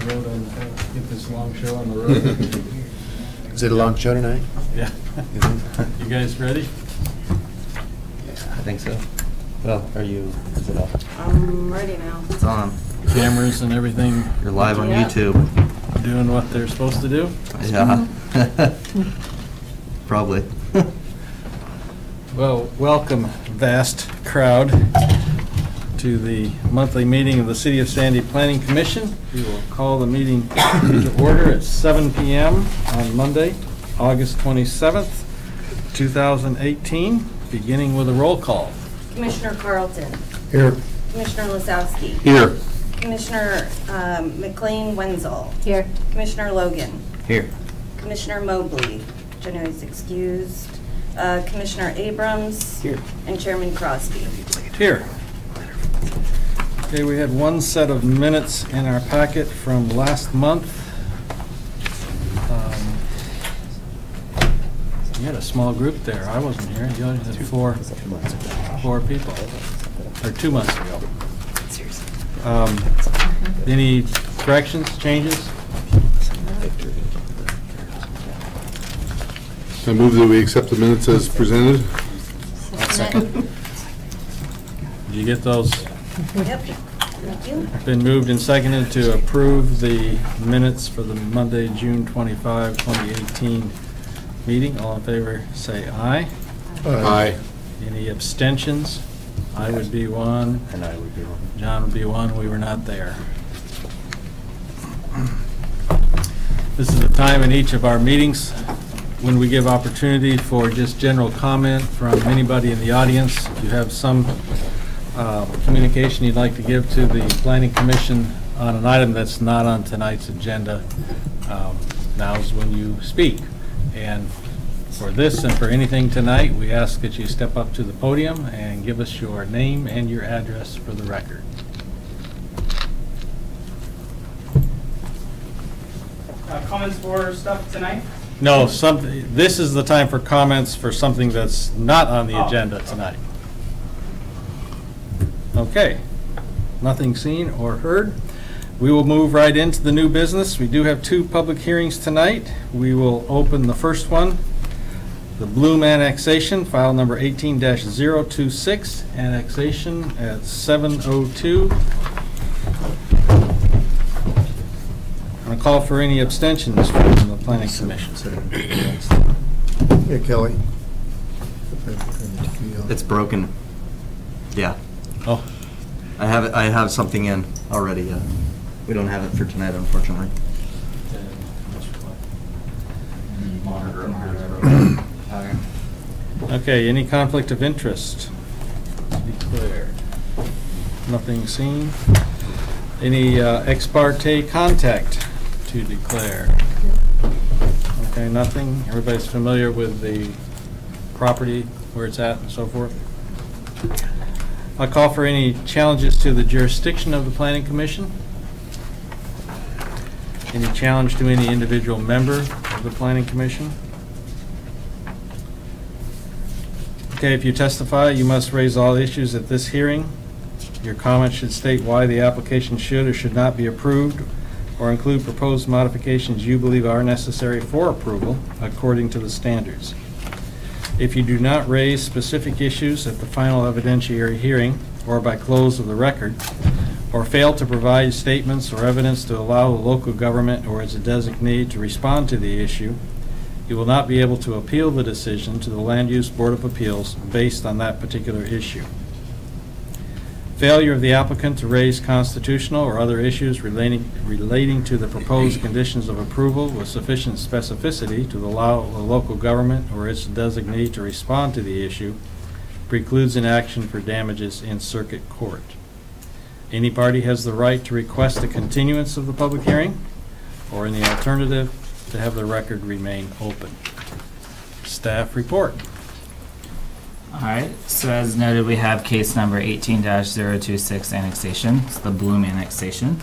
road and get this long show on the road. Is it a long show tonight? Yeah. You guys ready? I think so. Well, are you? Is it off? I'm ready now. It's on. Cameras and everything. You're live on Yeah. YouTube. Doing what they're supposed to do? Yeah. Probably. Well, welcome, vast crowd, to the monthly meeting of the City of Sandy Planning Commission. We will call the meeting to order at 7 p.m. on Monday, August 27th, 2018, beginning with a roll call. Commissioner Carlton. Here. Commissioner Lisowski. Here. Commissioner McLean Wenzel. Here. Commissioner Logan. Here. Commissioner Mobley. Which I know he's excused. Commissioner Abrams. Here. And Chairman Crosby. Here. Okay, we had one set of minutes in our packet from last month. You had a small group there. I wasn't here. You only had four people, or 2 months ago. Any corrections, changes? I move that we accept the minutes as presented. Did you get those? Yep. Thank you. Been moved and seconded to approve the minutes for the Monday, June 25, 2018 meeting. All in favor, say aye. Aye. Any abstentions? I would be one. And I would be one. John would be one. We were not there. This is the time in each of our meetings when we give opportunity for just general comment from anybody in the audience. If you have some communication you'd like to give to the Planning Commission on an item that's not on tonight's agenda, now's when you speak. And for this and for anything tonight, we ask that you step up to the podium and give us your name and your address for the record. Comments for stuff tonight? No, this is the time for comments for something that's not on the agenda tonight. Okay, nothing seen or heard. We will move right into the new business. We do have 2 public hearings tonight. We will open the first one, the Bloom annexation, file number 18-026, annexation at 702. I'm going to call for any abstentions from the Planning Commission. Yeah, Kelly. It's broken. Yeah. Oh, I have something in already. We don't have it for tonight, unfortunately. okay, any conflict of interest? Declare. Nothing seen. Any ex parte contact to declare? Okay, nothing. Everybody's familiar with the property, where it's at and so forth? I'll call for any challenges to the jurisdiction of the Planning Commission. Any challenge to any individual member of the Planning Commission? Okay, if you testify, you must raise all issues at this hearing. Your comments should state why the application should or should not be approved, or include proposed modifications you believe are necessary for approval according to the standards. If you do not raise specific issues at the final evidentiary hearing or by close of the record, or fail to provide statements or evidence to allow the local government or its designee to respond to the issue, you will not be able to appeal the decision to the Land Use Board of Appeals based on that particular issue. Failure of the applicant to raise constitutional or other issues relating to the proposed conditions of approval with sufficient specificity to allow the local government or its designee to respond to the issue precludes an action for damages in circuit court. Any party has the right to request a continuance of the public hearing, or in the alternative, to have the record remain open. Staff report. All right, so as noted, we have case number 18-026 annexation. It's the Bloom annexation.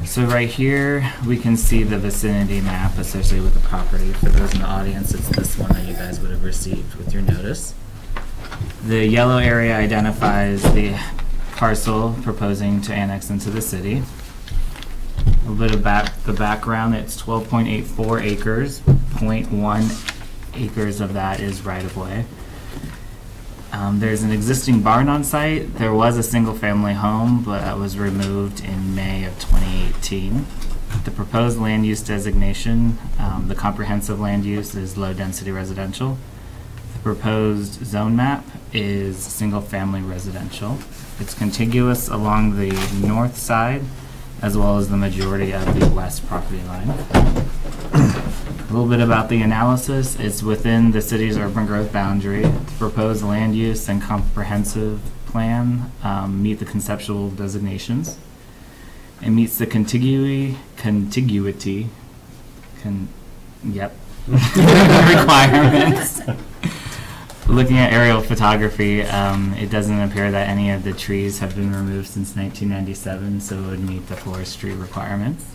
So right here, we can see the vicinity map associated with the property. For those in the audience, it's this one that you guys would have received with your notice. The yellow area identifies the parcel proposing to annex into the city. A little bit of the background, it's 12.84 acres, 0.1 acres of that is right-of-way. There's an existing barn on site. There was a single-family home, but that was removed in May of 2018. The proposed land use designation, the comprehensive land use is low-density residential. The proposed zone map is single-family residential. It's contiguous along the north side, as well as the majority of the west property line. A little bit about the analysis. It's within the city's urban growth boundary. The proposed land use and comprehensive plan meet the conceptual designations. It meets the contiguity requirements. Looking at aerial photography, it doesn't appear that any of the trees have been removed since 1997, so it would meet the forestry requirements.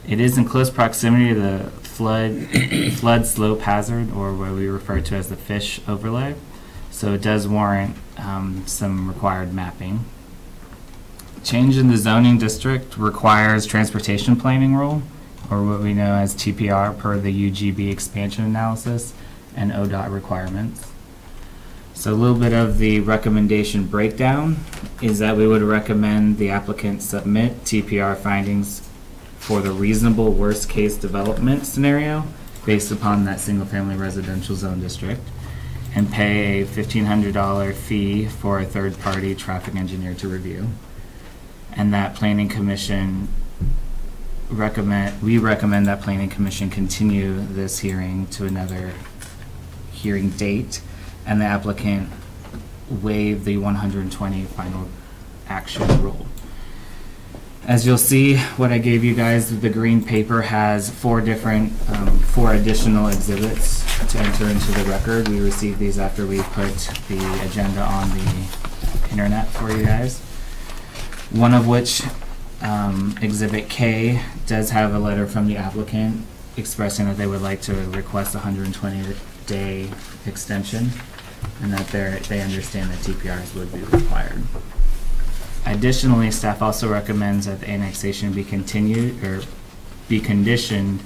It is in close proximity to the flood slope hazard, or what we refer to as the fish overlay, so it does warrant some required mapping. Change in the zoning district requires transportation planning rule, or what we know as TPR, per the UGB expansion analysis and ODOT requirements. So a little bit of the recommendation breakdown is that we would recommend the applicant submit TPR findings for the reasonable worst case development scenario based upon that single family residential zone district, and pay a $1,500 fee for a third party traffic engineer to review. And that planning commission we recommend that planning commission continue this hearing to another hearing date, and the applicant waive the 120 final action rule. As you'll see, what I gave you guys, the green paper has four additional exhibits to enter into the record. We received these after we put the agenda on the internet for you guys. One of which, Exhibit K, does have a letter from the applicant expressing that they would like to request a 120-day extension, and that they understand that TPRs would be required. Additionally, staff also recommends that the annexation be continued or be conditioned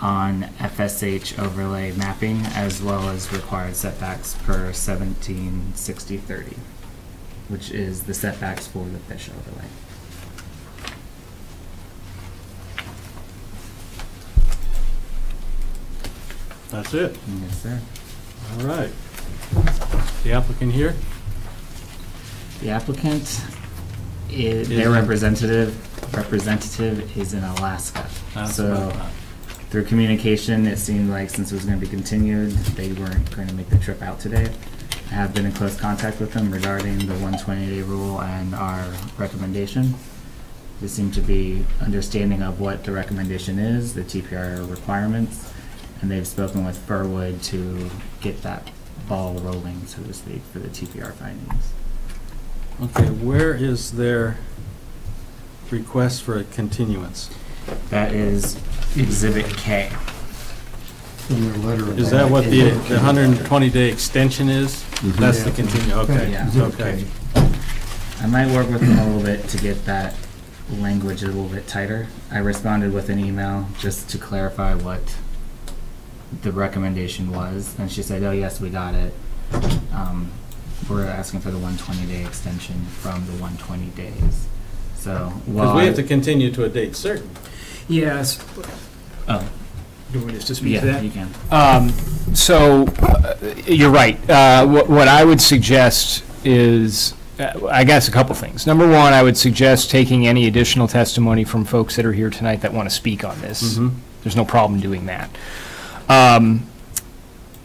on FSH overlay mapping, as well as required setbacks per 1760-30, which is the setbacks for the fish overlay. That's it. Yes, sir. All right. The applicant here? The applicant, their in- representative is in Alaska. That's So what I thought. through communication, it seemed like since it was going to be continued, they weren't going to make the trip out today. I have been in close contact with them regarding the 120-day rule and our recommendation. They seem to be understanding of what the recommendation is, the TPR requirements, and they've spoken with Furwood to get that ball rolling, so to speak, for the TPR findings. Okay, where is their request for a continuance? That is Exhibit K. Is that what the 120-day extension is? That's the continue, okay, Yeah. okay. I might work with them a little bit to get that language a little bit tighter. I responded with an email just to clarify what the recommendation was, and she said, oh yes, we got it. We're asking for the 120-day extension from the 120 days. So, Because we have to continue to a date certain. Yes. Oh, Do you want us to speak to yeah, that? you can. You're right. What I would suggest is, I guess, a couple things. Number one, I would suggest taking any additional testimony from folks that are here tonight that want to speak on this. Mhm. There's no problem doing that.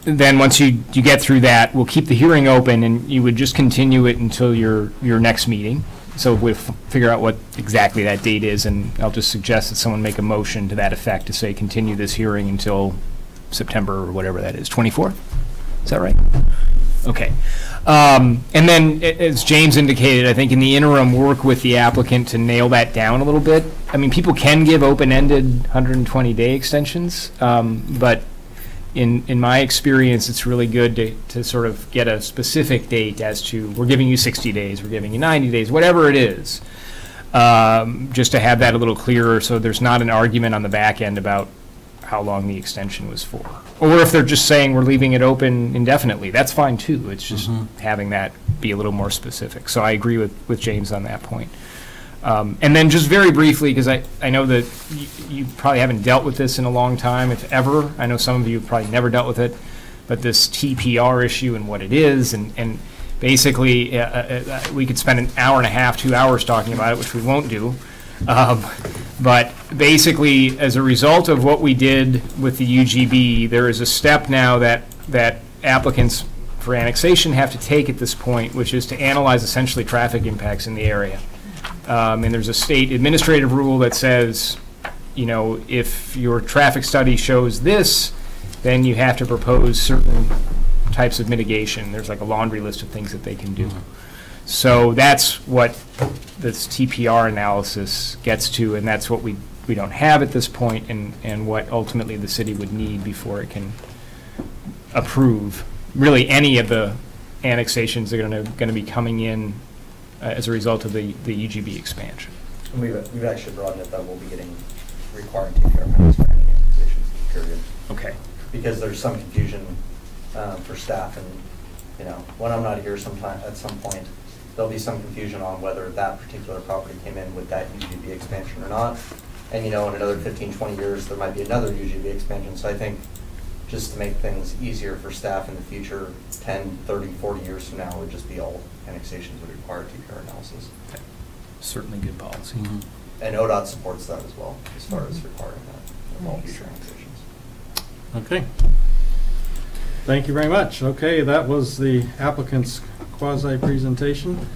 Then once you get through that, we'll keep the hearing open, and you would just continue it until your next meeting. So we'll figure out what exactly that date is, and I'll just suggest that someone make a motion to that effect to say continue this hearing until September or whatever that is, 24th? Is that right? Okay. And then, as James indicated, I think in the interim, work with the applicant to nail that down a little bit. I mean, people can give open-ended 120-day extensions, but in my experience, it's really good to sort of get a specific date as to, we're giving you 60 days, we're giving you 90 days, whatever it is. just to have that a little clearer, so there's not an argument on the back end about how long the extension was for. Or if they're just saying we're leaving it open indefinitely, that's fine too. It's just having that be a little more specific. So I agree with James on that point. And then just very briefly, because I know that you probably haven't dealt with this in a long time, if ever. I know some of you have probably never dealt with it, but this TPR issue and what it is, and basically, we could spend an hour and a half, 2 hours talking about it, which we won't do. But basically, as a result of what we did with the UGB, there is a step now that applicants for annexation have to take at this point, which is to analyze essentially traffic impacts in the area. And there's a state administrative rule that says, you know, if your traffic study shows this, then you have to propose certain types of mitigation. There's like a laundry list of things that they can do. So that's what this TPR analysis gets to, and that's what we don't have at this point, and what ultimately the city would need before it can approve really any of the annexations that are going to be coming in as a result of the UGB expansion. We've actually broadened it that we'll be getting required TPR permits for any annexation period. Okay. Because there's some confusion for staff, and you know, when I'm not here at some point, there'll be some confusion on whether that particular property came in with that UGB expansion or not. And you know, in another 15, 20 years, there might be another UGB expansion. So I think just to make things easier for staff in the future, 10, 30, 40 years from now, would just be all annexations would require TPR analysis. Okay. Certainly good policy. And ODOT supports that as well, as far as requiring that with all future annexations. Okay. Thank you very much. Okay, that was the applicant's quasi-presentation.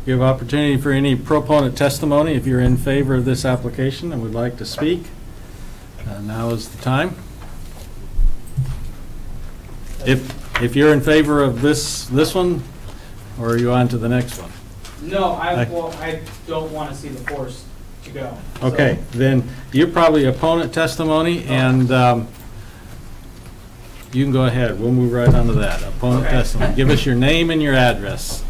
Give opportunity for any proponent testimony if you're in favor of this application and would like to speak. Now is the time. If you're in favor of this one, or are you on to the next one? No, I don't want to see the forest to go. Okay, then you're probably opponent testimony, and you can go ahead. We'll move right on to that. Opponent testimony. Give us your name and your address.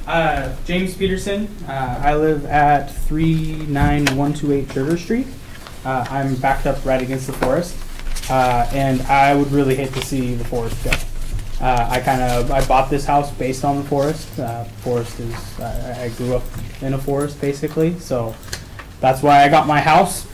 James Peterson. I live at 39128 Sugar Street. I'm backed up right against the forest, and I would really hate to see the forest go. I bought this house based on the forest. Forest is, I grew up in a forest basically, so that's why I got my house.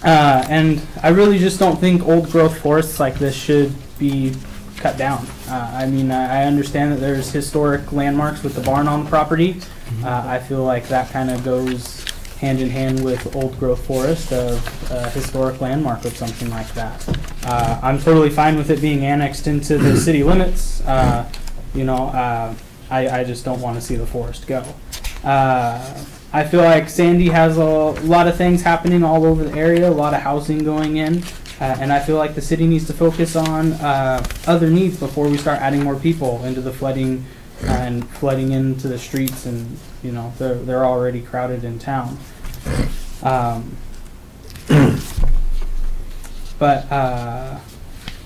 And I really just don't think old growth forests like this should be cut down. I mean, I understand that there's historic landmarks with the barn on the property. I feel like that kind of goes hand in hand with old growth forest of a historic landmark of something like that. I'm totally fine with it being annexed into the city limits. You know, I just don't want to see the forest go. I feel like Sandy has a lot of things happening all over the area, a lot of housing going in. And I feel like the city needs to focus on other needs before we start adding more people into the flooding and flooding into the streets, and you know they're already crowded in town. But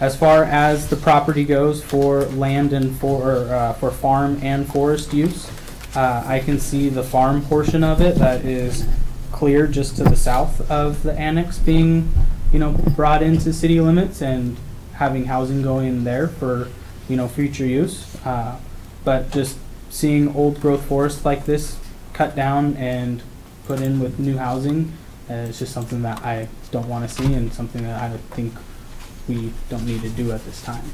as far as the property goes for land and for farm and forest use, I can see the farm portion of it that is clear just to the south of the annex being, you know, brought into city limits and having housing going there for, you know, future use. But just seeing old growth forest like this cut down and put in with new housing is just something that I don't want to see, and something that I think we don't need to do at this time.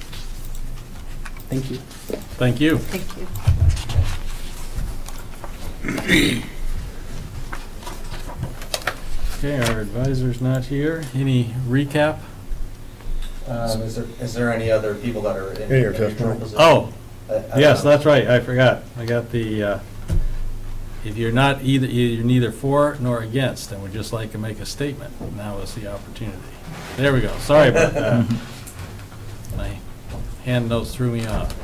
Thank you. Thank you. Thank you. Okay, our advisor's not here. Any recap? Is there any other people that are in your a neutral testimony? position? Oh, I yes, don't know. that's right. I forgot. I got the, if you're not you're neither for nor against, then we'd just like to make a statement. Now is the opportunity. There we go. Sorry about that. My hand notes threw me off.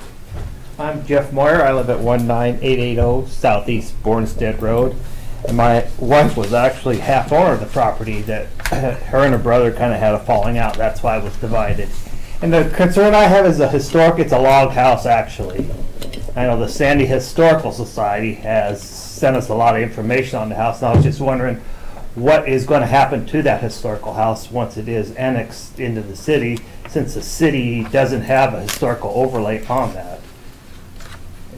I'm Jeff Moyer. I live at 19880 Southeast Bornstead Road. And my wife was actually half owner of the property that her and her brother kind of had a falling out. That's why it was divided. And the concern I have is it's a log house actually. I know the Sandy Historical Society has sent us a lot of information on the house, and I was just wondering what is going to happen to that historical house once it is annexed into the city, since the city doesn't have a historical overlay on that.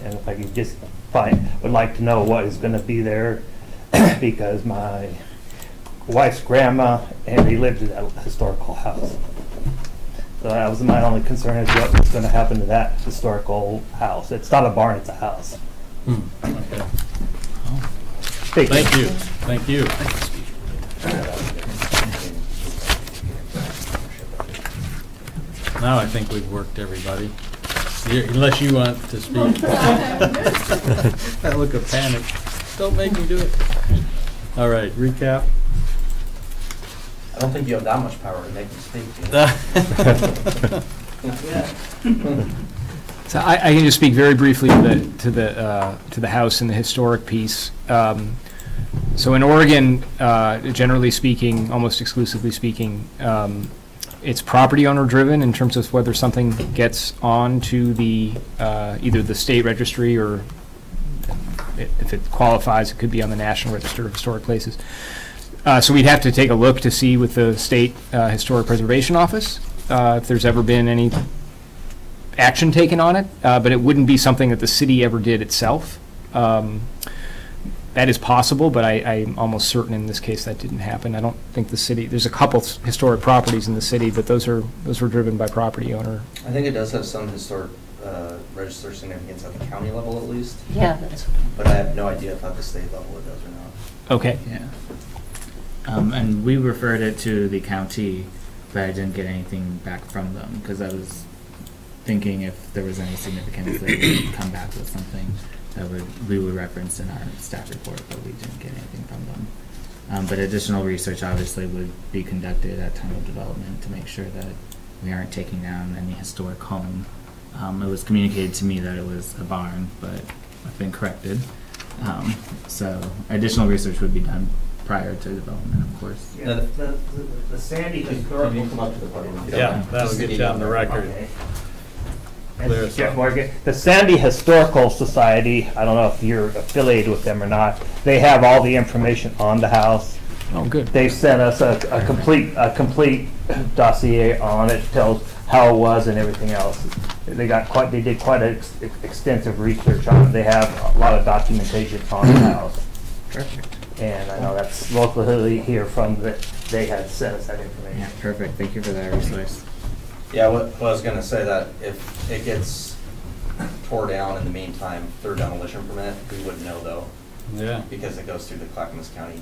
And if I could just would like to know what is going to be there, because my wife's grandma and he lived in that historical house. So that was my only concern, is what was going to happen to that historical house. It's not a barn, it's a house. Okay. Thank you. Thank you. Now I think we've worked everybody. Unless you want to speak. That look of panic. Don't make me do it. All right, recap. I don't think you have that much power to make them speak. Do you? So I can just speak very briefly to the house and the historic piece. So in Oregon, generally speaking, almost exclusively speaking, it's property owner driven in terms of whether something gets onto the either the state registry, or if it qualifies, it could be on the National Register of Historic Places. So we'd have to take a look to see with the State Historic Preservation Office if there's ever been any action taken on it, but it wouldn't be something that the city ever did itself. That is possible, but I'm almost certain in this case that didn't happen. I don't think the city, there's a couple historic properties in the city, but those were driven by property owner. I think it does have some historic register significance at the county level at least, Yeah, that's. but I have no idea if at the state level it does or not. Okay. Yeah. And we referred it to the county, but I didn't get anything back from them, because I was thinking if there was any significance, they would come back with something that we would reference in our staff report, but we didn't get anything from them. But additional research obviously would be conducted at time of development to make sure that we aren't taking down any historic home. It was communicated to me that it was a barn, but I've been corrected. So additional research would be done prior to development, of course. Yeah, the Sandy historical. Can you come up to the podium? if you don't Yeah, mind? that'll Just to get you on the record. Okay. Clear And us Jeff up. Morgan, the Sandy Historical Society, I don't know if you're affiliated with them or not, they have all the information on the house. Oh, good. They sent us a complete dossier on it, tells how it was and everything else. They did quite extensive research on it. They have a lot of documentation on the house. Perfect. And I know that's locally here from they had sent us that Yeah, information. perfect. Thank you for that resource. Yeah, what I was gonna say, that if it gets tore down in the meantime through demolition permit, we wouldn't know though, Yeah. because it goes through the Clackamas County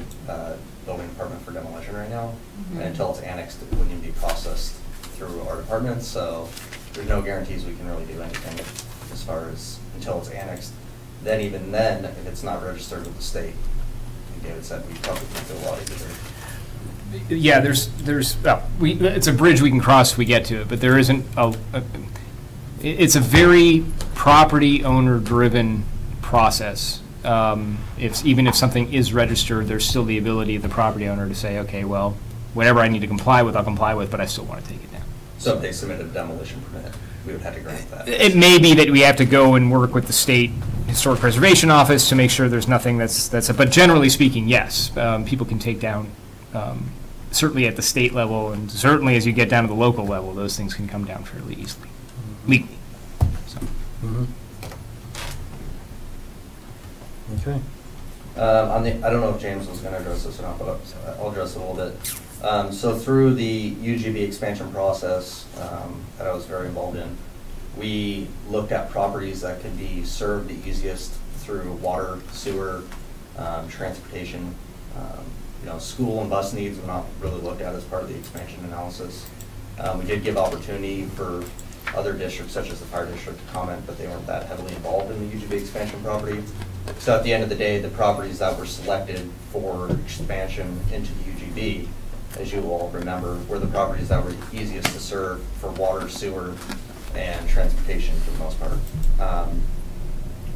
Building Department for demolition right now. Mm-hmm. And until it's annexed, it wouldn't even be processed through our department, so there's no guarantees we can really do anything as far as until it's annexed. Then even then, if it's not registered with the state, like David said, we probably can't do a lot either. Yeah, it's a bridge we can cross if we get to it, but there isn't it's a very property owner driven process. Even if something is registered, there's still the ability of the property owner to say, okay, well, whatever I need to comply with, I'll comply with, but I still want to take it down. So if they submitted a demolition permit, we would have to grant that. It may be that we have to go and work with the State Historic Preservation Office to make sure there's nothing but generally speaking, yes, people can take down, certainly at the state level, and certainly as you get down to the local level, those things can come down fairly easily, legally. So. Okay. I don't know if James was going to address this or not, but I'll address it a little bit. So through the UGB expansion process that I was very involved in, we looked at properties that could be served the easiest through water, sewer, transportation. School and bus needs were not really looked at as part of the expansion analysis. We did give opportunity for other districts, such as the fire district, to comment, but they weren't that heavily involved in the UGB expansion property. So at the end of the day, the properties that were selected for expansion into the UGB, as you all remember, were the properties that were easiest to serve for water, sewer, and transportation for the most part.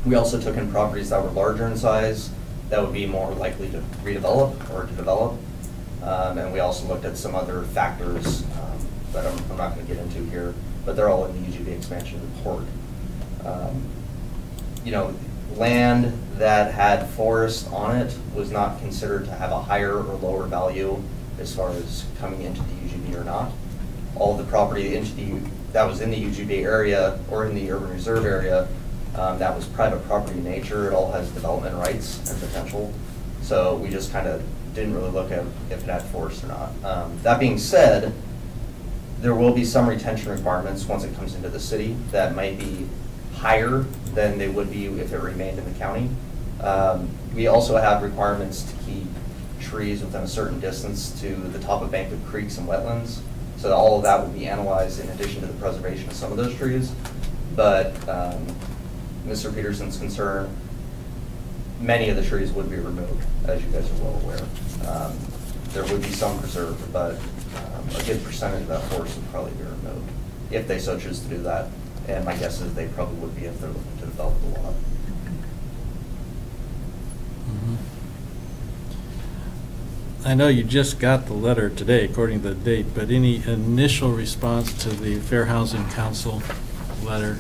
We also took in properties that were larger in size, that would be more likely to redevelop or to develop. And we also looked at some other factors that I'm not going to get into here, but they're all in the UGB expansion report. land that had forest on it was not considered to have a higher or lower value as far as coming into the UGB or not. All the property that was in the UGB area or in the urban reserve area, that was private property in nature. It all has development rights and potential. So we just kind of didn't really look at if it had forest or not. That being said, there will be some retention requirements once it comes into the city that might be higher than they would be if it remained in the county. We also have requirements to keep trees within a certain distance to the top of bank of creeks and wetlands. So all of that will be analyzed in addition to the preservation of some of those trees. But Mr. Peterson's concern, many of the trees would be removed, as you guys are well aware. There would be some preserved, but a good percentage of that forest would probably be removed if they so choose to do that. And my guess is they probably would be if they're looking to develop the lot. I know you just got the letter today, according to the date, but any initial response to the Fair Housing Council letter?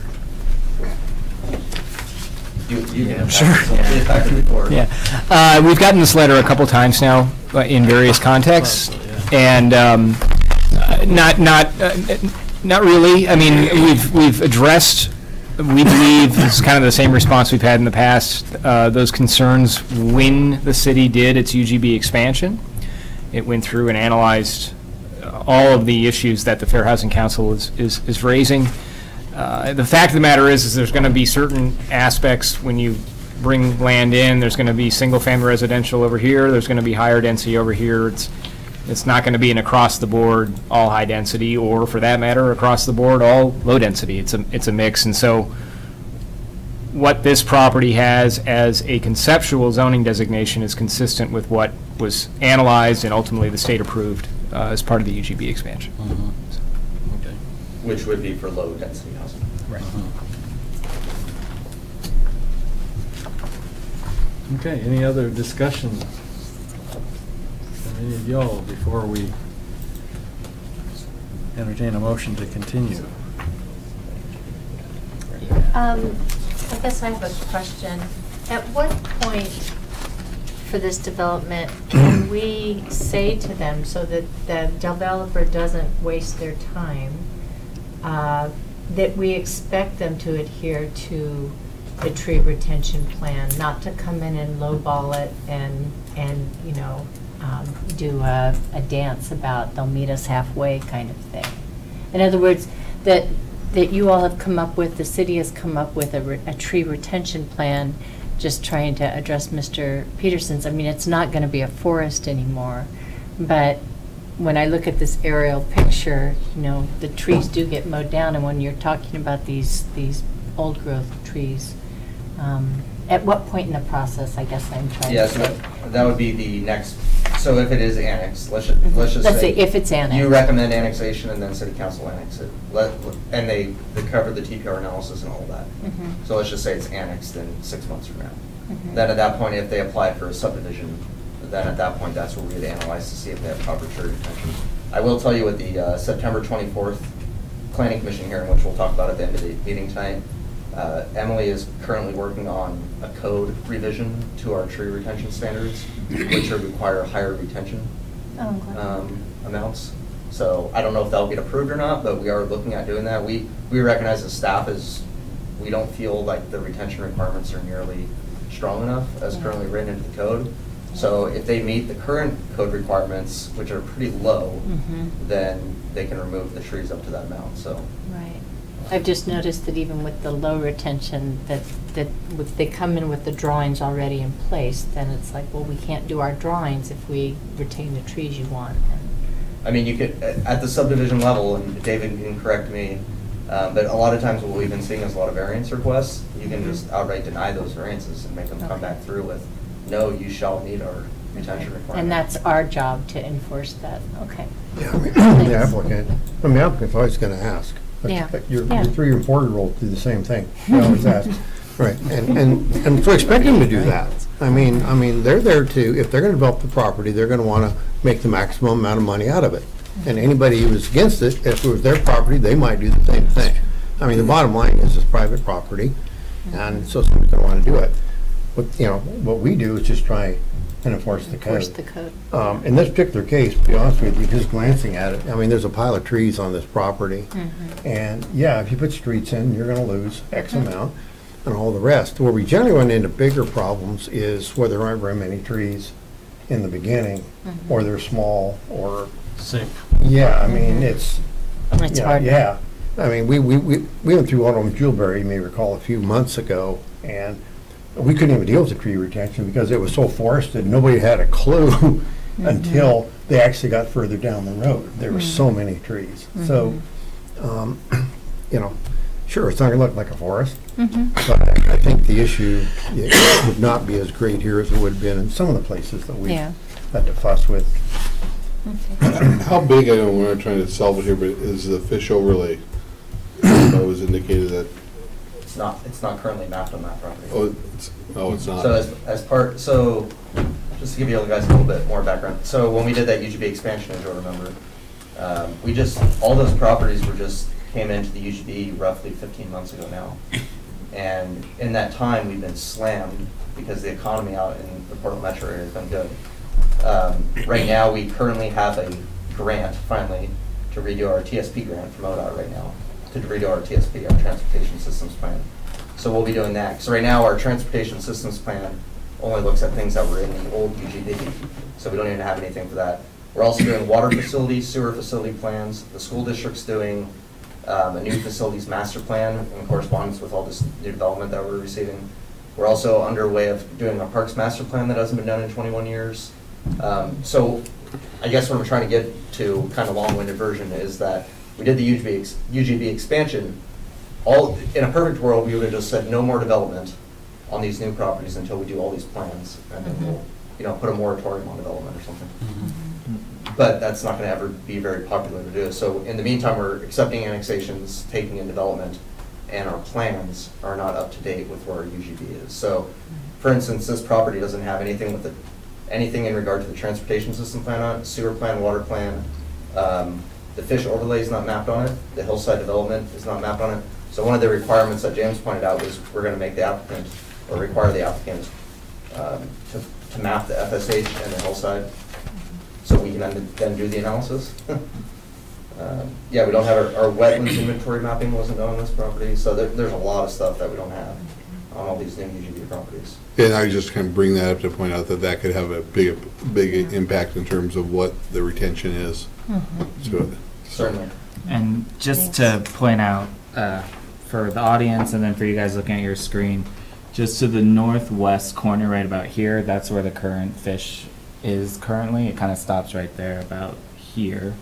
You can Sure. impact the report. Yeah, we've gotten this letter a couple times now in various contexts, and not really. I mean, we've addressed. We believe this is kind of the same response we've had in the past. Those concerns when the city did its UGB expansion. It went through and analyzed all of the issues that the Fair Housing Council is raising. The fact of the matter is there's going to be certain aspects when you bring land in. There's going to be single-family residential over here. There's going to be higher density over here. It's not going to be an across-the-board all high density, or for that matter, across the board all low density. It's a mix, and so what this property has as a conceptual zoning designation is consistent with what was analyzed and ultimately the state approved as part of the UGB expansion. Okay. Which would be for low density housing. Right. Okay, any other discussion from any of y'all before we entertain a motion to continue? I guess I have a question. At what point for this development can we say to them, so that the developer doesn't waste their time, that we expect them to adhere to the tree retention plan, not to come in and lowball it and you know, do a dance about they'll meet us halfway kind of thing? In other words, that you all have come up with, the city has come up with a tree retention plan, just trying to address Mr. Peterson's. I mean, it's not going to be a forest anymore, but when I look at this aerial picture, you know, the trees do get mowed down, and when you're talking about these old growth trees, at what point in the process, I guess I'm trying to say. That would be the next, so if it is annexed, let's just say if it's annexed. You recommend annexation and then city council annex it. And they cover the TPR analysis and all of that. Mm-hmm. So let's just say it's annexed in 6 months from now. Mm-hmm. Then at that point, if they apply for a subdivision, then at that point, that's where we'd analyze to see if they have proper tree retention. I will tell you with the September 24th Planning Commission hearing, which we'll talk about at the end of the meeting tonight, Emily is currently working on a code revision to our tree retention standards, which would require higher retention amounts. So I don't know if that'll get approved or not, but we are looking at doing that. We recognize as staff we don't feel like the retention requirements are nearly strong enough as currently written into the code. So if they meet the current code requirements, which are pretty low, then they can remove the trees up to that amount. So. Right. I've just noticed that even with the low retention, that if they come in with the drawings already in place, then it's like, well, we can't do our drawings if we retain the trees you want. I mean, you could, at the subdivision level, and David can correct me, but a lot of times what we've been seeing is a lot of variance requests. You can just outright deny those variances and make them come back through with, no, you shall meet our retention requirement. And that's our job to enforce that. Okay. Yeah, I mean, the applicant's always going to ask. Yeah. Your 3 or 4-year-old do the same thing. They always ask. Right, and so expect them to do that. I mean, they're there to, if they're going to develop the property, they're going to want to make the maximum amount of money out of it. And anybody who was against it, if it was their property, they might do the same thing. I mean, the bottom line is it's private property, and so somebody's gonna wanna do it. What, you know, what we do is just try and enforce the Enforce code. the code. In this particular case, to be honest with you, just glancing at it, I mean, there's a pile of trees on this property. And yeah, if you put streets in, you're gonna lose X amount and all the rest. Where we generally run into bigger problems is where there aren't very many trees in the beginning, or they're small, or, Sick. yeah, I mean, it's, It's yeah, hard. yeah. I mean, we went through one on Julesbury, you may recall, a few months ago, and we couldn't even deal with the tree retention because it was so forested, nobody had a clue until they actually got further down the road. There were so many trees. So, you know, sure, it's not gonna look like a forest, but I think the issue would not be as great here as it would have been in some of the places that we Yeah. had to fuss with. How big, I know we're not trying to solve it here, but is the fish overlay? That was indicated that, It's not currently mapped on that property. it's not. So so just to give you guys a little bit more background. So when we did that UGB expansion, as you'll remember, all those properties came into the UGB roughly 15 months ago now. And in that time, we've been slammed because the economy out in the Portland metro area has been good. Right now, we currently have a grant, finally, to redo our TSP grant from ODOT right now, to redo our TSP, our Transportation Systems Plan. So we'll be doing that. So right now, our Transportation Systems Plan only looks at things that were in the old UGB, so we don't even have anything for that. We're also doing water facility, sewer facility plans. The school district's doing a new facilities master plan in correspondence with all this new development that we're receiving. We're also underway of doing a parks master plan that hasn't been done in 21 years. So I guess what I'm trying to get to, kind of long-winded version, is that we did the UGB expansion. In a perfect world, we would have just said no more development on these new properties until we do all these plans, and then we'll, put a moratorium on development or something. But that's not going to ever be very popular to do. So in the meantime, we're accepting annexations, taking in development, and our plans are not up to date with where our UGB is. So, for instance, this property doesn't have anything in regard to the transportation system plan on it, sewer plan, water plan. The fish overlay is not mapped on it. The hillside development is not mapped on it. So one of the requirements that James pointed out was we're going to make the applicant, or require the applicant, to map the FSH and the hillside, so we can then do the analysis. Yeah, we don't have our wetlands inventory mapping wasn't done on this property, so there's a lot of stuff that we don't have on all these new UGB properties. And I just kind of bring that up to point out that could have a big impact in terms of what the retention is. Certainly. And just to point out, for the audience and then for you guys looking at your screen, just to the northwest corner right about here, that's where the current fish is currently. It kind of stops right there about here.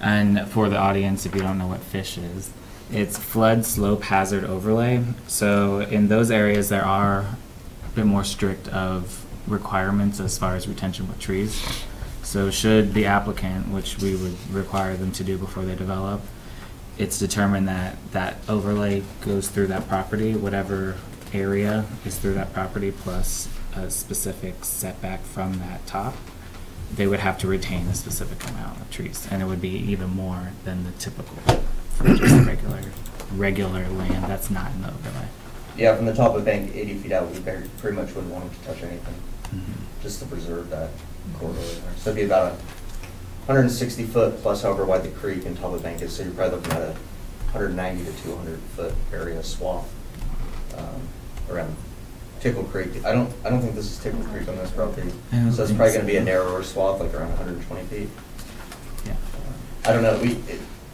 And for the audience, if you don't know what fish is, it's flood slope hazard overlay. So in those areas, there are a bit more strict of requirements as far as retention with trees. So should the applicant, which we would require them to do before they develop, it's determined that that overlay goes through that property, whatever area is through that property, plus a specific setback from that top, they would have to retain a specific amount of trees, and it would be even more than the typical for just regular land that's not in the overlay. Yeah, from the top of the bank, 80 feet out, we pretty much wouldn't want them to touch anything, just to preserve that corridor in there. So it'd be about 160 foot plus however wide the creek and top of the bank is, so you're probably looking at a 190 to 200 foot area swath around Tickle Creek. I don't think this is Tickle Creek on this property, so it's probably going to be a narrower swath, like around 120 feet. Yeah. I don't know.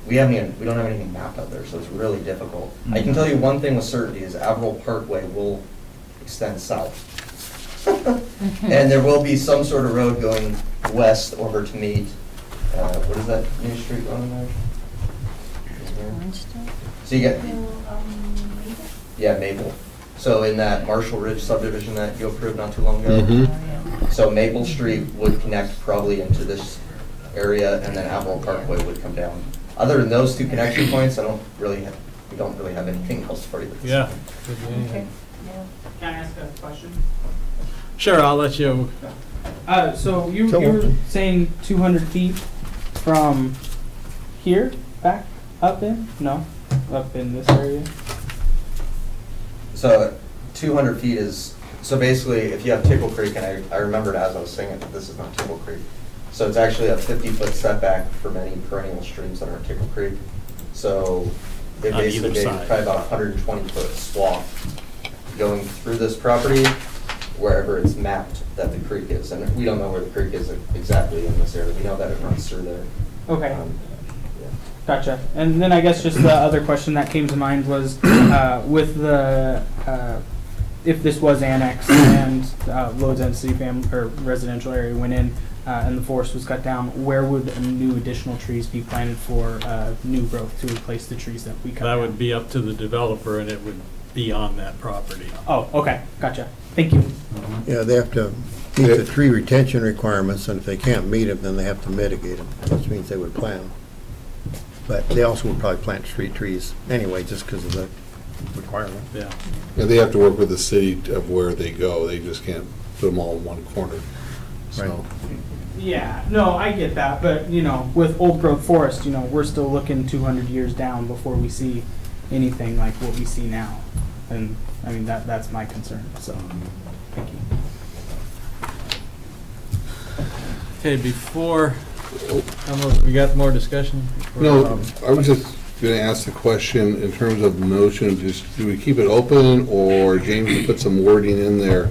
We don't have anything mapped out there, so it's really difficult. I can tell you one thing with certainty is Averill Parkway will extend south, and there will be some sort of road going west over to meet. What is that new street running there? So you get Maple. So in that Marshall Ridge subdivision that you approved not too long ago, so Maple Street would connect probably into this area, and then Averill Parkway would come down. Other than those two connection points, we don't really have anything else for you. Yeah. Can I ask a question? Sure, I'll let you. So you were saying 200 feet from here back up in? No, up in this area. So 200 feet is, so basically, if you have Tickle Creek, and I remembered as I was saying it, that this is not Tickle Creek. So it's actually a 50-foot setback for many perennial streams that are Tickle Creek. So they On basically either made side. probably about 120-foot swath going through this property, wherever it's mapped that the creek is. And we don't know where the creek is exactly in this area. We know that it runs through there. Okay. Yeah. Gotcha. And then I guess just the other question that came to mind was with the if this was annexed and low density or residential area went in and the forest was cut down, where would new additional trees be planted for new growth to replace the trees that we cut That down? would be up to the developer, and it would be on that property. Oh, okay. Gotcha. Thank you. Yeah, they have to meet the tree retention requirements, and if they can't meet them, then they have to mitigate them, which means they would plant them. But they also would probably plant street trees anyway, just because of the requirement. Yeah. And they have to work with the city of where they go. They just can't put them all in one corner. So, Right. Yeah, no, I get that, but you know, with old growth forest, you know, we're still looking 200 years down before we see anything like what we see now, and I mean that's my concern. So, thank you. Okay, before, almost, we got more discussion? no, I was just gonna ask the question in terms of motion, just, do we keep it open, or James will put some wording in there?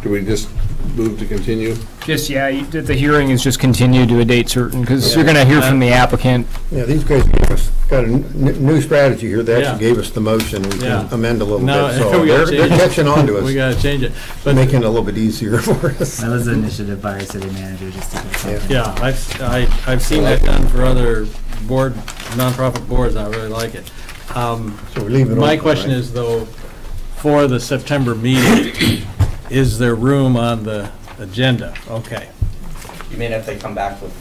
Do we just move to continue? Just, yeah, the hearing is just continued to a date certain, because you're going to hear from the applicant. Yeah, these guys gave us, got a new strategy here. They Yeah. actually gave us the motion. We Yeah. can amend a little No, bit. So we gotta they're change it. catching on to We us, gotta change it. But making it a little bit easier for us. That was an initiative by our city manager just to get something. yeah, I've seen that done for other nonprofit boards, and I really like it. So we leave it My open, question right? is, though, for the September meeting, is there room on the agenda? Okay. You mean if they come back with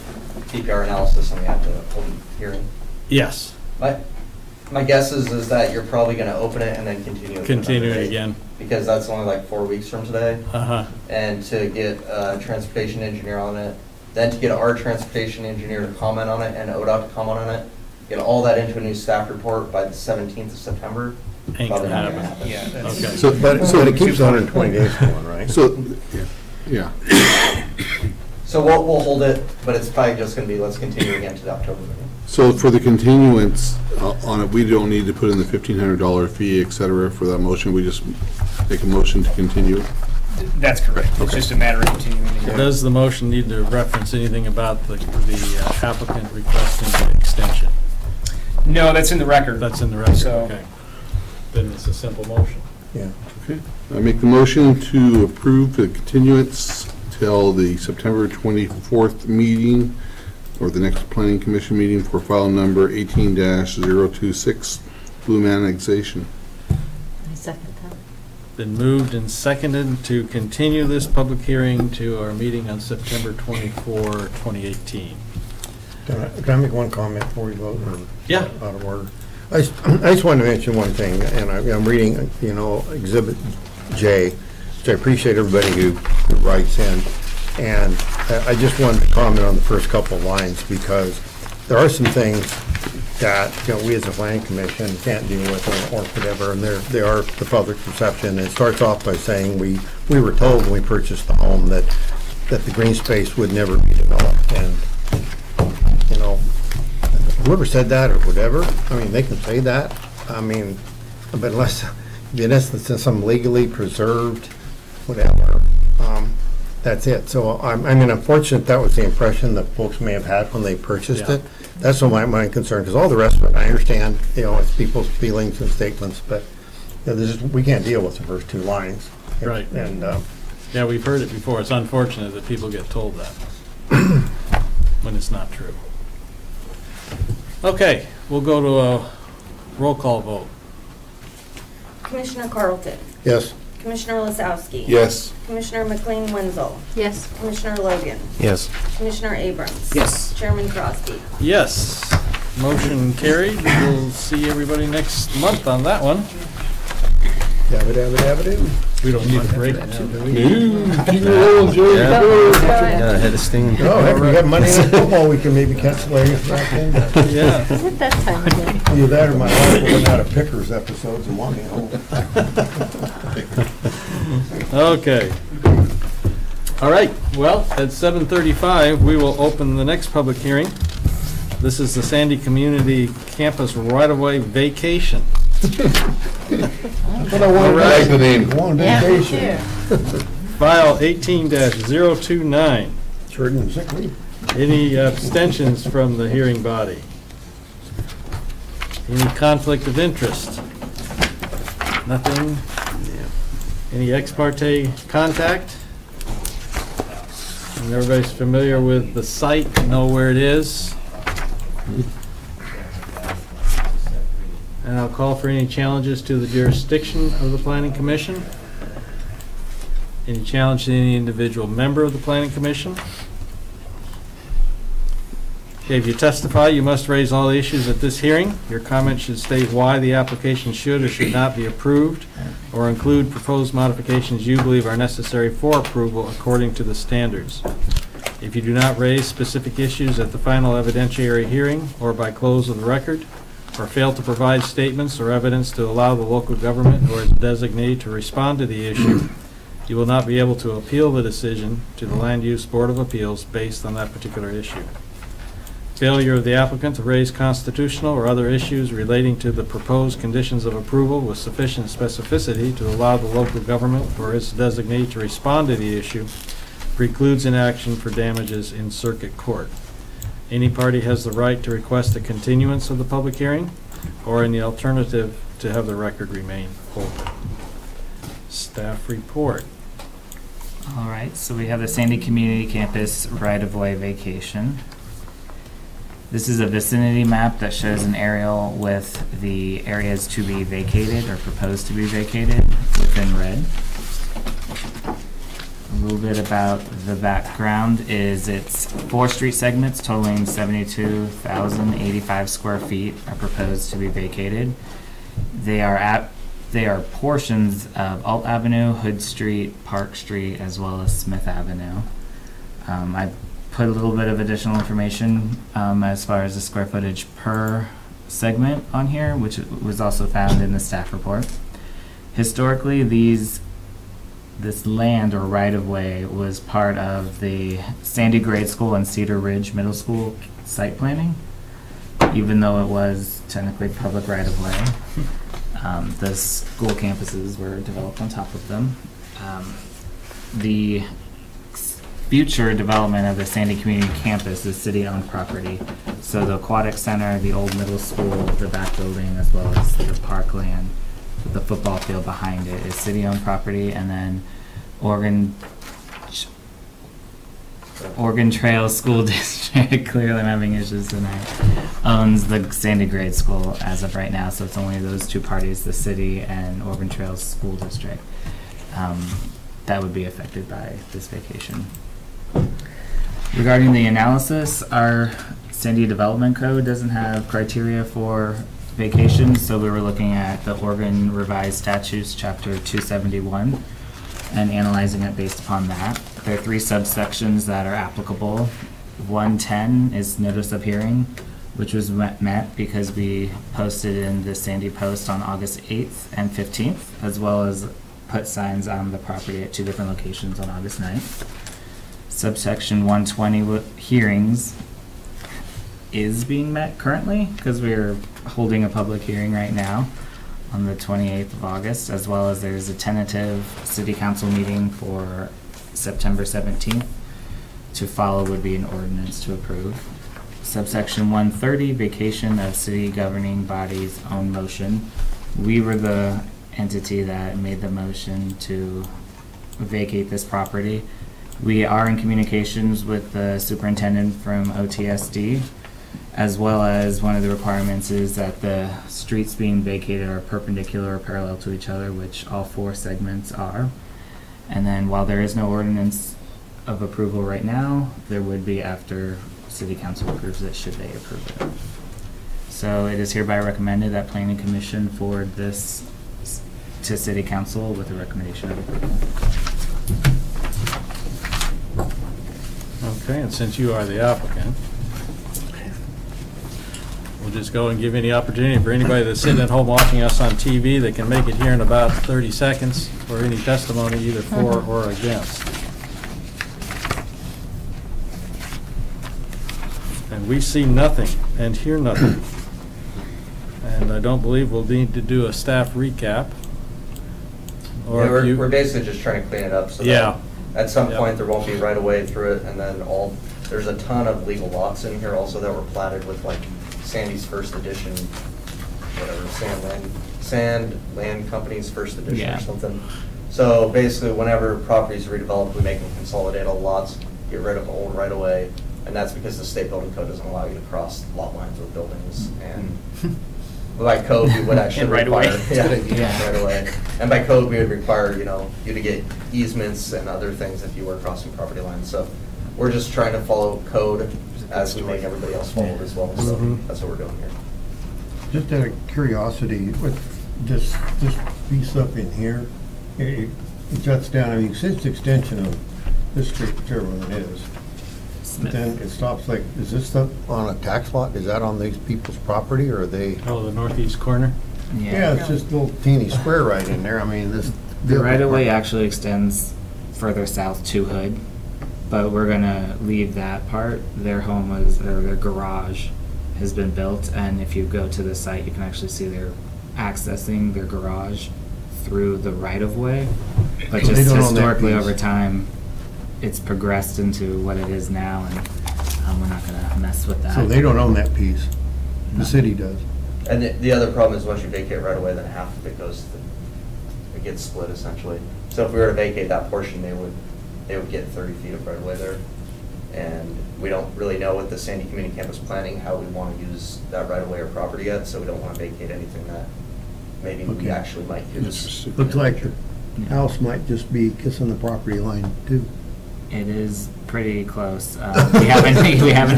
PPR analysis and we have to hold a hearing? Yes, My guess is that you're probably going to open it and then continue it. for another continue it day, again. Because that's only like 4 weeks from today. Uh-huh. And to get a transportation engineer on it, then to get our transportation engineer to comment on it and ODOT to comment on it, get all that into a new staff report by the 17th of September. Ain't Probably gonna not gonna happen. happen. Okay. So, But it keeps 120 days going, right? So, yeah. So we'll hold it, but it's probably just going to be, let's continue again to the October meeting. So for the continuance on it, we don't need to put in the $1,500 fee, et cetera, for that motion. We just make a motion to continue. That's correct. It's Okay. just a matter of continuing the hearing. Does the motion need to reference anything about the applicant requesting the extension? No, that's in the record. That's in the record, So- okay. Then it's a simple motion. Yeah. Okay. I make the motion to approve the continuance till the September 24th meeting, or the next planning commission meeting, for file number 18-026, Bloom annexation. I second that. Been moved and seconded to continue this public hearing to our meeting on September 24, 2018. Can I make one comment before we vote? or Yeah. Out of order. I just wanted to mention one thing, and I'm reading, Exhibit J, which I appreciate everybody who writes in. And I just wanted to comment on the first couple of lines, because there are some things that, we as a planning commission can't deal with or whatever, and they are the public perception. It starts off by saying we were told when we purchased the home that the green space would never be developed, and, whoever said that or whatever, I mean, they can say that, but unless it's some legally preserved, whatever, that's it. So, I'm fortunate that was the impression that folks may have had when they purchased Yeah. it. That's what my concern, because all the rest of it, I understand, it's people's feelings and statements, but, we can't deal with the first two lines. Right. And, Yeah, we've heard it before. It's unfortunate that people get told that when it's not true. Okay, we'll go to a roll call vote. Commissioner Carlton. yes, Commissioner Lasowski. Yes. Commissioner McLean Wenzel. Yes. Commissioner Logan. Yes. Commissioner Abrams. Yes. Chairman Crosby. Yes, motion carried. We'll see everybody next month on that one. dabba dabba dabba doo. We don't need a break now, do we? Keep it rolling, Joey. Yeah. Go. Yeah, head of steam. Oh, heck, we got Monday Night Football, we can maybe cancel our back in. Yeah. Is it that time again? Either that or my wife will run out of Pickers episodes and want me home. Okay. All right, well, at 7:35, we will open the next public hearing. This is the Sandy Community Campus right-of-way vacation. That's what I wanted. I like the name. Go on Yeah, me vacation. too. File 18-029. Shorten and sick leave. Any abstentions from the hearing body? Any conflict of interest? Nothing? Any ex parte contact? And everybody's familiar with the site, know where it is? And I'll call for any challenges to the jurisdiction of the Planning Commission. Any challenge to any individual member of the Planning Commission? Okay, if you testify, you must raise all issues at this hearing. Your comment should state why the application should or should not be approved, or include proposed modifications you believe are necessary for approval according to the standards. If you do not raise specific issues at the final evidentiary hearing or by close of the record, or fail to provide statements or evidence to allow the local government or its designee to respond to the issue, you will not be able to appeal the decision to the Land Use Board of Appeals based on that particular issue. Failure of the applicant to raise constitutional or other issues relating to the proposed conditions of approval with sufficient specificity to allow the local government or its designee to respond to the issue precludes inaction for damages in circuit court. Any party has the right to request a continuance of the public hearing, or in the alternative, to have the record remain open. Staff report. All right, so we have the Sandy Community Campus right-of-way vacation. This is a vicinity map that shows an aerial with the areas to be vacated or proposed to be vacated within red. A little bit about the background is it's 4 street segments totaling 72,085 square feet are proposed to be vacated. They are portions of Alt Avenue, Hood Street, Park Street, as well as Smith Avenue. I put a little bit of additional information as far as the square footage per segment on here, which was also found in the staff report. Historically, this land or right-of-way was part of the Sandy Grade School and Cedar Ridge Middle School site planning, even though it was technically public right-of-way. The school campuses were developed on top of them. The future development of the Sandy Community Campus is city-owned property. So the Aquatic Center, the old middle school, the back building, as well as the parkland, the football field behind it is city-owned property, and then Oregon Trail School District, clearly I'm having issues tonight, owns the Sandy Grade School as of right now, so it's only those two parties, the city and Oregon Trails School District, that would be affected by this vacation. Regarding the analysis, our Sandy Development Code doesn't have criteria for vacation, so we were looking at the Oregon Revised Statutes, Chapter 271, and analyzing it based upon that. There are 3 subsections that are applicable. 110 is notice of hearing, which was met because we posted in the Sandy Post on August 8th and 15th, as well as put signs on the property at 2 different locations on August 9th. Subsection 120 hearings is being met currently because we're holding a public hearing right now on the 28th of August, as well as there's a tentative city council meeting for September 17th. To follow would be an ordinance to approve. Subsection 130, vacation of city governing body's own motion. We were the entity that made the motion to vacate this property. We are in communications with the superintendent from OTSD, as well as one of the requirements is that the streets being vacated are perpendicular or parallel to each other, which all 4 segments are. And then while there is no ordinance of approval right now, there would be after City Council approves it, should they approve it. So it is hereby recommended that Planning Commission forward this to City Council with a recommendation of approval. Okay, and since you are the applicant, we'll just go and give any opportunity for anybody that's sitting at home watching us on TV that can make it here in about 30 seconds for any testimony either for or against. And we see nothing and hear nothing. And I don't believe we'll need to do a staff recap. Or Yeah, if you- we're basically just trying to clean it up so Yeah. that at some Yep. point there won't be right away through it, and then there's a ton of legal lots in here also that were platted with like Sandy's first edition, whatever, Sand Land Company's first edition Yeah. or something. So basically, whenever properties are redeveloped, we make them consolidate all lots, get rid of old right away, and that's because the state building code doesn't allow you to cross lot lines with buildings, and by code, we would actually And right away. require. Yeah, Yeah. right away. And by code, we would require, you to get easements and other things if you were crossing property lines. So we're just trying to follow code as we make everybody else follow it as well. So Mhm. that's what we're doing here. Just out of curiosity, with this piece up in here, it juts down, I mean, it's an extension of this street, whichever one it is. But then it stops like, is this stuff on a tax lot? Is that on these people's property, or are they? Oh, the northeast corner? Yeah, it's just a little teeny square right in there. I mean, this. The right-of-way actually extends further south to Hood, but we're gonna leave that part. Their home was, or their garage has been built, and if you go to the site, you can actually see they're accessing their garage through the right-of-way. But So they just don't own that historically, piece. over time, it's progressed into what it is now, and we're not gonna mess with that. So they don't own that piece. The city does. And the other problem is once you vacate right away, then half of it it gets split essentially. So if we were to vacate that portion, they would get 30 feet of right away there. And we don't really know with the Sandy Community Campus planning how we want to use that right away or property yet, so we don't want to vacate anything that maybe we Okay. actually might use. Looks like the Yeah. house might just be kissing the property line too. It is pretty close. We haven't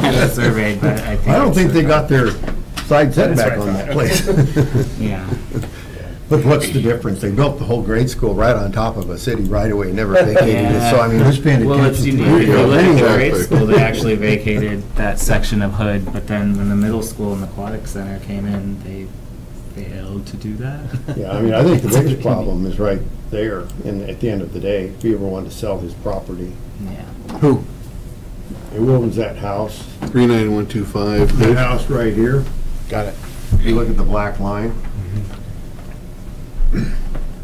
had it surveyed, but I think. I don't it's think they got their side That's what setback I on thought. that place. Yeah. But what's the difference? They built the whole grade school right on top of a city right away, never vacated it, so I mean, who's paying Well, it's attention to unique. If you it look at the grade Exactly. school, they actually vacated that section of Hood, but then when the middle school and the aquatic center came in, they failed to do that. Yeah, I mean, I think the biggest problem is right there, and at the end of the day, if he ever wanted to sell his property, Yeah. Who? who owns that house? 39125. The house right here. Got it. You look at the black line.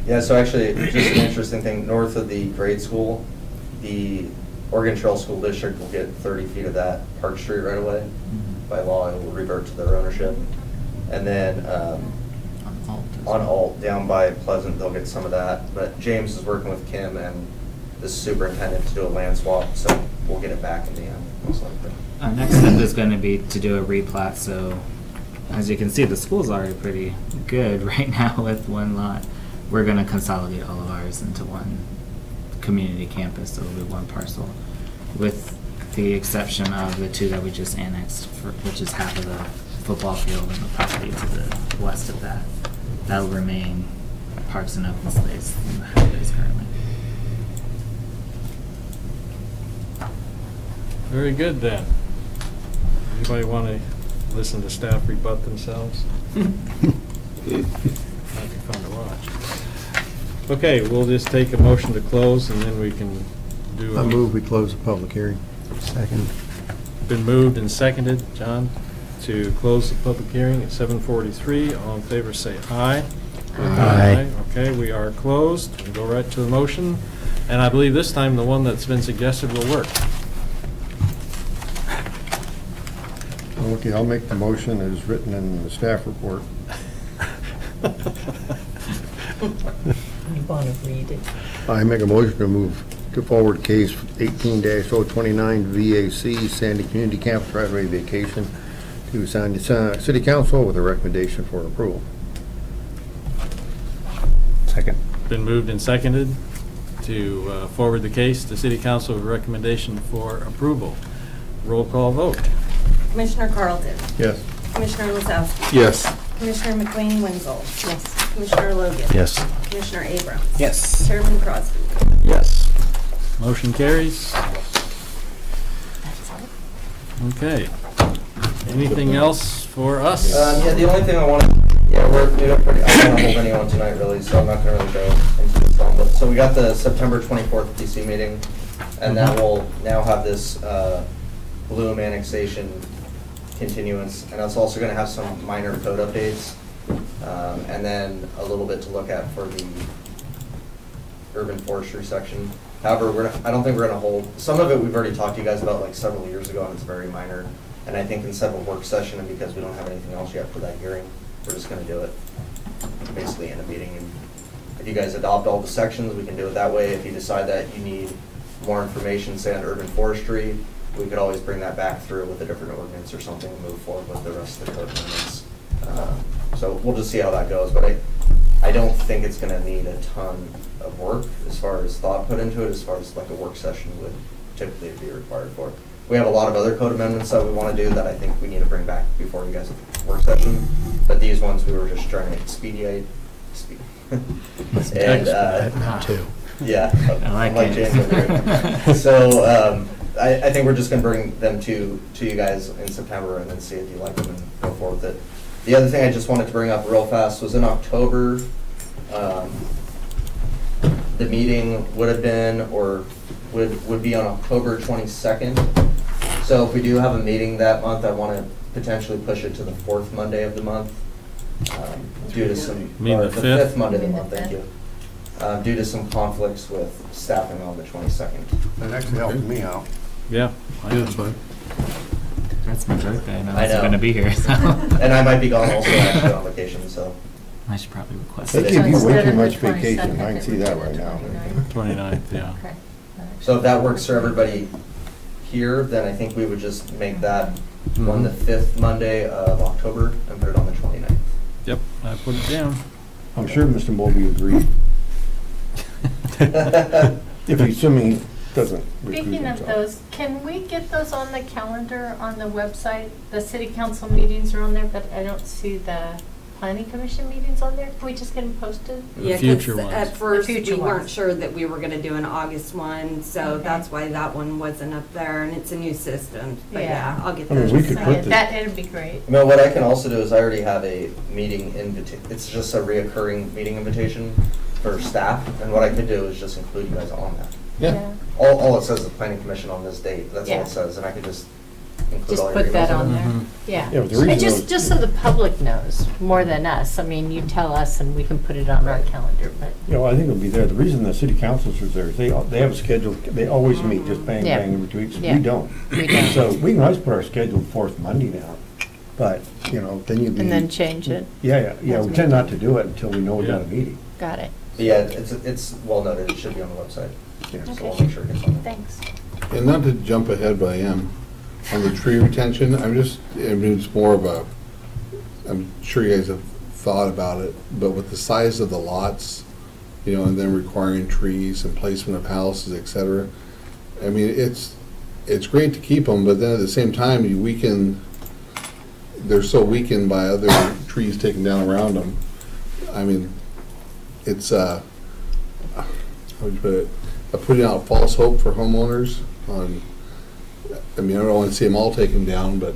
Yeah, so actually, just an interesting thing, north of the grade school, the Oregon Trail School District will get 30 feet of that Park Street right away. By law, it will revert to their ownership. And then on Alt, down by Pleasant, they'll get some of that. But James is working with Kim and the superintendent to do a land swap, so we'll get it back in the end, most likely. Next step is going to be to do a replat, so as you can see, the school's already pretty good right now with one lot. We're going to consolidate all of ours into one community campus, so it'll be one parcel, with the exception of the two that we just annexed, which is half of the football field and the property to the west of that. That'll remain parks and open space in the highways currently. Very good then. Anybody want to listen to staff rebut themselves? Might be fun to watch. Okay, we'll just take a motion to close and then we can do. I move we close the public hearing. Second. Been moved and seconded, John, to close the public hearing at 7:43. All in favor say aye. Aye. Okay, we are closed. We'll go right to the motion. And I believe this time the one that's been suggested will work. Okay, I'll make the motion as written in the staff report. You want to read it? I make a motion to move to forward case 18-029 VAC Sandy Community Campus right-of-way vacation to Sandy City Council with a recommendation for approval. Second. Been moved and seconded to forward the case to City Council with recommendation for approval. Roll call vote. Commissioner Carlton. Yes. Commissioner Lasowski. Yes. Commissioner McLean Wenzel. Yes. Commissioner Logan. Yes. Commissioner Abrams. Yes. Chairman Crosby. Yes. Motion carries. Okay. Anything else for us? Yeah, the only thing I want to, I don't want to hold anyone tonight really, so I'm not going to really go into this one. But so we got the September 24th PC meeting, and then we'll now have this Bloom annexation continuance, and it's also going to have some minor code updates, and then a little bit to look at for the urban forestry section. However, I don't think we're going to hold, some of it we've already talked to you guys about like several years ago, and it's very minor. And I think instead of a work session, and because we don't have anything else yet for that hearing, we're just gonna do it basically in a meeting. And if you guys adopt all the sections, we can do it that way. If you decide that you need more information, say on urban forestry, we could always bring that back through with a different ordinance or something and move forward with the rest of the code amendments. So we'll just see how that goes, but I don't think it's gonna need a ton of work as far as thought put into it, as far as like a work session would typically be required for. We have a lot of other code amendments that we want to do that I think we need to bring back before you guys have a work session. But these ones we were just trying to expedite. And too. yeah, I like it. James over here. So I think we're just going to bring them to you guys in September and then see if you like them and go forward with it. The other thing I just wanted to bring up real fast was in October, the meeting would have been or would be on October 22nd. So if we do have a meeting that month, I want to potentially push it to the 4th Monday of the month, due to some, mean or the the 5th? 5th Monday of the month, thank you. Due to some conflicts with staffing on the 22nd. That actually helped me out. Yeah. Yeah, that's fine. That's my birthday, and I I was know. going to be here, so And I might be gone also actually on vacation, so. I should probably request They it. give you way instead too of much the 22nd, vacation, I can it see would that be right the now. 29th, yeah. Okay. So if that works for everybody here, then I think we would just make that on the 5th Monday of October and put it on the 29th. Yep, I put it down. I'm sure Mr. Mulvey agreed. If he's assuming he doesn't recuse Speaking of himself. those, can we get those on the calendar on the website? The city council meetings are on there, but I don't see the planning commission meetings on there. Can we just get them posted? Yeah, 'cause future ones. at first, we future weren't ones. sure that we were gonna do an August one, so Okay. that's why that one wasn't up there, and it's a new system. But Yeah. yeah, I'll get I mean, those. we could So, put yeah, the- that, it'd be great. No, what I can also do is I already have a meeting it's just a reoccurring meeting invitation for staff, and what I could do is just include you guys on that. Yeah. All it says is planning commission on this date, that's all Yeah. it says, and I could just include Just all your put that emails on in. there. Mhm. Yeah. Yeah, but the reason And those- just so the public knows, more than us. I mean, you tell us and we can put it on our calendar, but. You know, I think it'll be there. The reason the city councils are there is they have a schedule, they always meet, just bang, Yeah. bang, every 2 weeks. Yeah. We don't. We don't. So we can always put our scheduled 4th Monday down, but, you know, then you'd be. And then change it. Yeah, we tend not to do it until we know we got a Yeah. meeting. Got it. But yeah, it's well noted, it should be on the website, Yeah. so we'll make sure it gets on there. Thanks. And not to jump ahead, but I am, on the tree retention, I mean, it's more of a, I'm sure you guys have thought about it, but with the size of the lots, you know, and then requiring trees and placement of houses, et cetera, I mean, it's great to keep them, but then at the same time, you weaken, they're so weakened by other trees taken down around them. I mean, it's, how would you put it, putting out false hope for homeowners on, I mean, I don't want to see them all taken down, but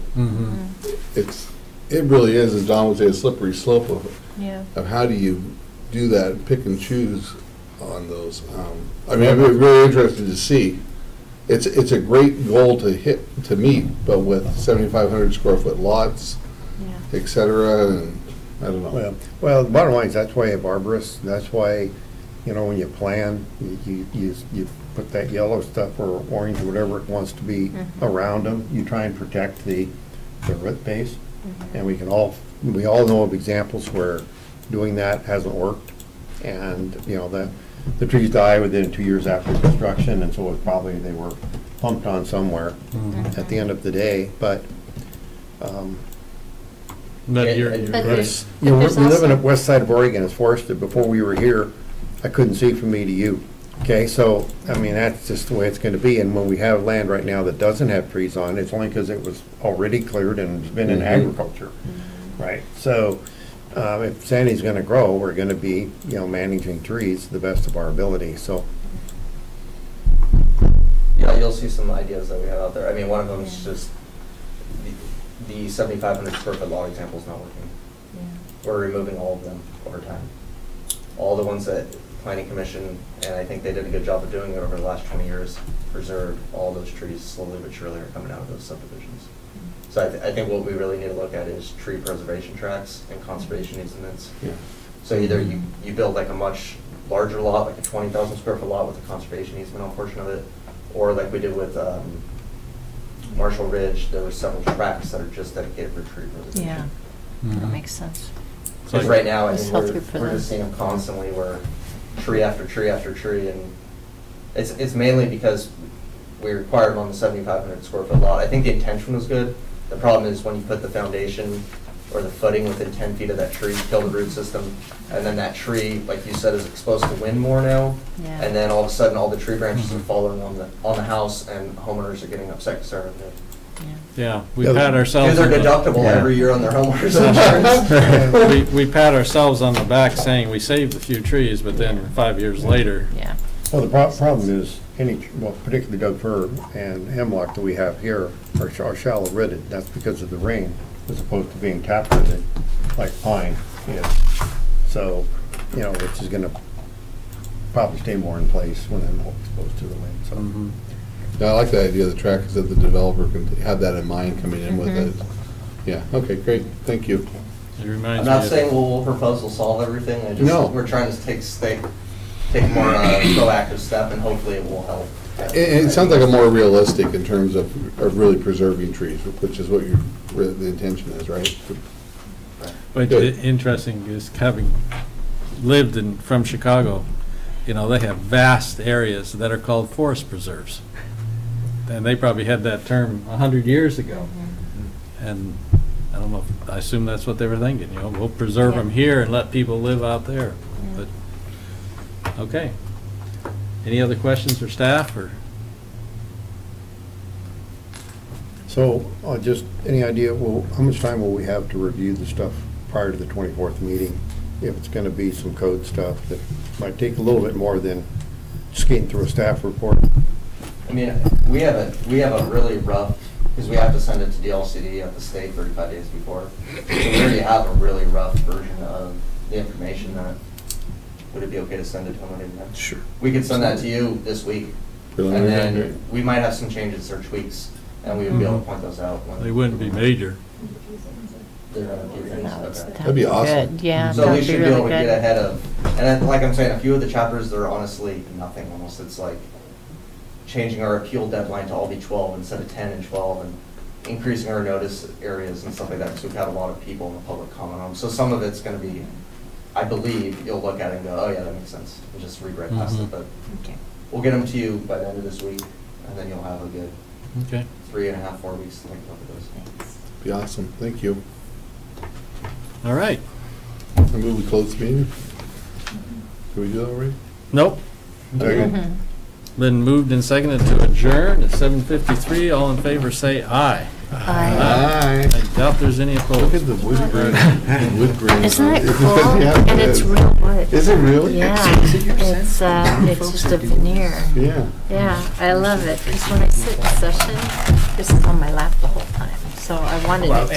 it really is, as Don would say, a slippery slope Yeah. of how do you do that, and pick and choose on those. I mean, I'd be really interested to see. It's a great goal to meet, but with 7,500 square foot lots, Yeah. et cetera, and I don't know. Well, the bottom line is that's why you have arborists, that's why, you know, when you plan, you put that yellow stuff or orange, whatever it wants to be around them. You try and protect the root base. And we all know of examples where doing that hasn't worked. And, you know, the trees die within 2 years after construction, and so they were pumped on somewhere at the end of the day. But, But you're But But right. there's, you know, we there's live in the also, west side of Oregon, it's forested. Before we were here, I couldn't see from me to you. Okay, so, I mean, that's just the way it's gonna be. And when we have land right now that doesn't have trees on, it's only because it was already cleared and it's been in agriculture, right? So, if Sandy's gonna grow, we're gonna be, managing trees to the best of our ability, so. Yeah, you'll see some ideas that we have out there. I mean, one of them is just the 7,500 square foot lot example is not working. We're removing all of them over time. All the ones that Planning Commission, and I think they did a good job of doing it over the last 20 years, preserved all those trees slowly but surely are coming out of those subdivisions. So I think what we really need to look at is tree preservation tracts and conservation easements. Yeah. So either you build like a much larger lot, like a 20,000 square foot lot with a conservation easement on a portion of it, or like we did with Marshall Ridge, there were several tracts that are just dedicated for tree preservation. Yeah, that makes sense. Because right now, I It's mean, healthier for we're them. just seeing them constantly where tree after tree after tree, and it's mainly because we required them on the 7,500 square foot lot. I think the intention was good. The problem is when you put the foundation or the footing within 10 feet of that tree, kill the root system, and then that tree, like you said, is exposed to wind more now. Yeah. And then all of a sudden, all the tree branches are falling on the house, and homeowners are getting upset because they're Yeah, we pat ourselves. their on the- deductible every year on their homeowners insurance. We pat ourselves on the back saying we saved a few trees, but then 5 years later, Yeah. Well, the problem is, particularly Doug fir and hemlock that we have here are shallow rooted. That's because of the rain, as opposed to being tap rooted, like pine is. So, which is gonna probably stay more in place when they're more exposed to the wind, so. Mhm. Yeah, I like the idea of the track, is that the developer can have that in mind coming in with it. Yeah, okay, great, thank you. It I'm reminds me not of- saying we'll propose will solve everything. No. We're trying to take more proactive step, and hopefully it will help. It sounds like a more realistic in terms of really preserving trees, which is what the intention is, right? But Good. interesting is having lived from Chicago, they have vast areas that are called forest preserves. And they probably had that term 100 years ago. And I don't know, I assume that's what they were thinking, we'll preserve them here and let people live out there. But, okay. Any other questions for staff or? So, just any idea, how much time will we have to review the stuff prior to the 24th meeting? If it's gonna be some code stuff that might take a little bit more than just getting through a staff report. I mean, we have a really rough, because we have to send it to DLCD at the state 35 days before. So we already have a really rough version of the information that, would it be okay to send it to them? Sure. We could send that to you this week, and Preliminary. then we might have some changes or tweaks, and we would be able to point those out. when- They wouldn't be major. They're gonna do things, okay. That'd be awesome. Good. Yeah, So that we would be should be able really to get good. ahead of, and then, like I'm saying, a few of the chapters, they're honestly nothing almost. It's like changing our appeal deadline to all be 12 instead of 10 and 12, and increasing our notice areas and stuff like that, because we've had a lot of people in the public comment on them. So some of it's gonna be, I believe, you'll look at it and go, oh yeah, that makes sense, and just read right past it. But Okay. we'll get them to you by the end of this week, and then you'll have a good Okay. 3.5, 4 weeks to think about those. Thanks. Be awesome, thank you. All right. I move we close the meeting. Can we do that already? Nope. Mhm. Been moved and seconded to adjourn at 7:53. All in favor, say aye. Aye. I doubt there's any Look opposed. at the wood grain. Wood grain. Isn't it cool? Yeah, And it's is. real wood. Is it really? Yeah, it's just a veneer. Yeah. Yeah, I love it, because when I sit in session, this is on my lap the whole time, so I wanted it to